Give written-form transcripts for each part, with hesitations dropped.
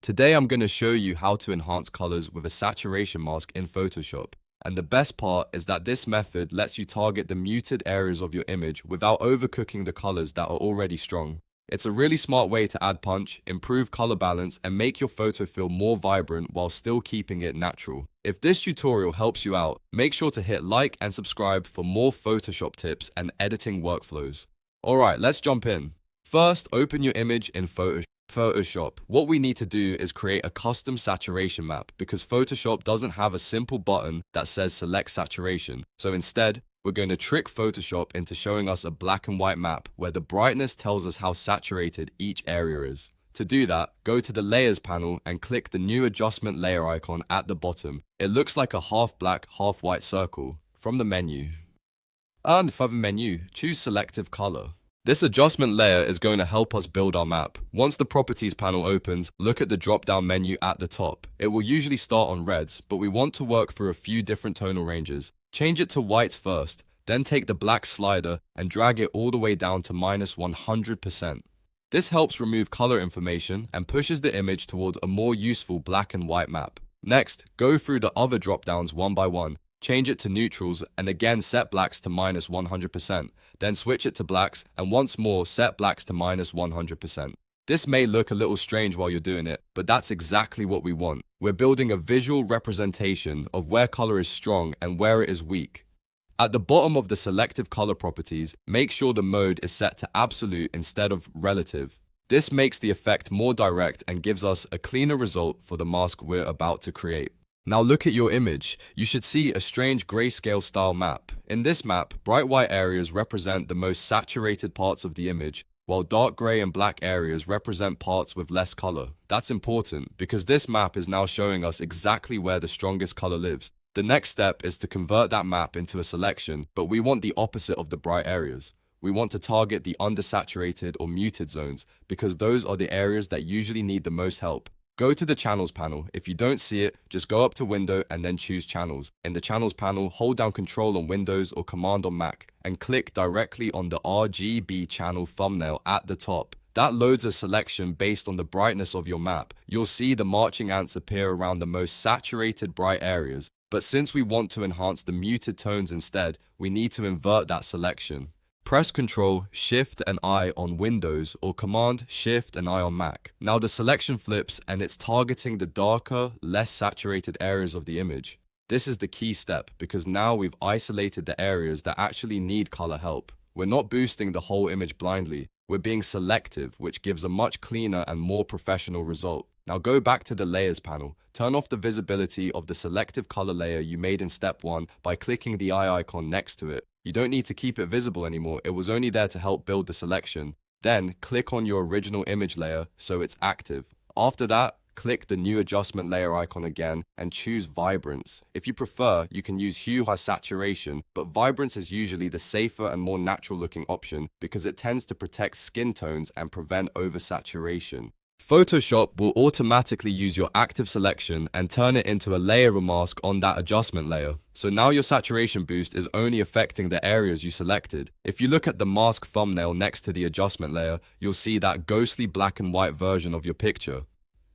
Today I'm going to show you how to enhance colors with a saturation mask in Photoshop. And the best part is that this method lets you target the muted areas of your image without overcooking the colors that are already strong. It's a really smart way to add punch, improve color balance, and make your photo feel more vibrant while still keeping it natural. If this tutorial helps you out, make sure to hit like and subscribe for more Photoshop tips and editing workflows. Alright, let's jump in. First, open your image in Photoshop. What we need to do is create a custom saturation map because Photoshop doesn't have a simple button that says select saturation. So instead, we're going to trick Photoshop into showing us a black and white map where the brightness tells us how saturated each area is. To do that, go to the Layers panel and click the new adjustment layer icon at the bottom. It looks like a half black, half white circle. From the menu. And for the menu, choose Selective Color. This adjustment layer is going to help us build our map. Once the Properties panel opens, look at the drop-down menu at the top. It will usually start on reds, but we want to work through a few different tonal ranges. Change it to whites first, then take the black slider and drag it all the way down to -100%. This helps remove color information and pushes the image toward a more useful black and white map. Next, go through the other drop-downs one by one. Change it to neutrals and again set blacks to -100%. Then switch it to blacks and once more set blacks to -100%. This may look a little strange while you're doing it, but that's exactly what we want. We're building a visual representation of where color is strong and where it is weak. At the bottom of the selective color properties, make sure the mode is set to absolute instead of relative. This makes the effect more direct and gives us a cleaner result for the mask we're about to create. Now look at your image. You should see a strange grayscale style map. In this map, bright white areas represent the most saturated parts of the image, while dark gray and black areas represent parts with less color. That's important because this map is now showing us exactly where the strongest color lives. The next step is to convert that map into a selection, but we want the opposite of the bright areas. We want to target the undersaturated or muted zones because those are the areas that usually need the most help. Go to the Channels panel. If you don't see it, just go up to Window and then choose Channels. In the Channels panel, hold down Control on Windows or Command on Mac and click directly on the RGB channel thumbnail at the top. That loads a selection based on the brightness of your map. You'll see the marching ants appear around the most saturated bright areas. But since we want to enhance the muted tones instead, we need to invert that selection. Press Ctrl, Shift and I on Windows or Command, Shift and I on Mac. Now the selection flips and it's targeting the darker, less saturated areas of the image. This is the key step because now we've isolated the areas that actually need color help. We're not boosting the whole image blindly. We're being selective, which gives a much cleaner and more professional result. Now go back to the Layers panel. Turn off the visibility of the selective color layer you made in step 1 by clicking the eye icon next to it. You don't need to keep it visible anymore, it was only there to help build the selection. Then, click on your original image layer so it's active. After that, click the new adjustment layer icon again and choose Vibrance. If you prefer, you can use Hue or Saturation, but Vibrance is usually the safer and more natural looking option because it tends to protect skin tones and prevent oversaturation. Photoshop will automatically use your active selection and turn it into a layer mask on that adjustment layer. So now your saturation boost is only affecting the areas you selected. If you look at the mask thumbnail next to the adjustment layer, you'll see that ghostly black and white version of your picture.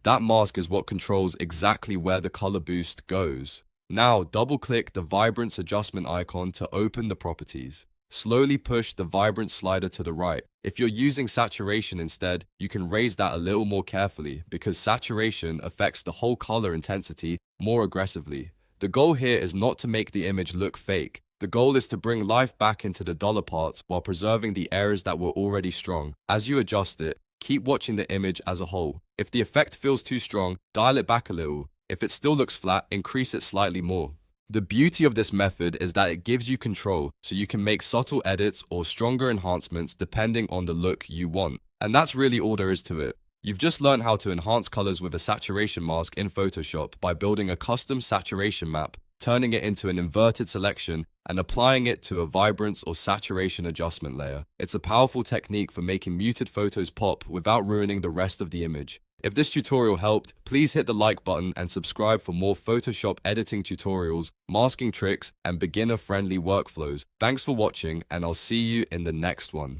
That mask is what controls exactly where the color boost goes. Now double-click the Vibrance adjustment icon to open the properties. Slowly push the Vibrance slider to the right. If you're using saturation instead, you can raise that a little more carefully because saturation affects the whole color intensity more aggressively. The goal here is not to make the image look fake. The goal is to bring life back into the duller parts while preserving the areas that were already strong. As you adjust it, keep watching the image as a whole. If the effect feels too strong, dial it back a little. If it still looks flat, increase it slightly more. The beauty of this method is that it gives you control, so you can make subtle edits or stronger enhancements depending on the look you want. And that's really all there is to it. You've just learned how to enhance colors with a saturation mask in Photoshop by building a custom saturation map, turning it into an inverted selection, and applying it to a vibrance or saturation adjustment layer. It's a powerful technique for making muted photos pop without ruining the rest of the image. If this tutorial helped, please hit the like button and subscribe for more Photoshop editing tutorials, masking tricks, and beginner-friendly workflows. Thanks for watching, and I'll see you in the next one.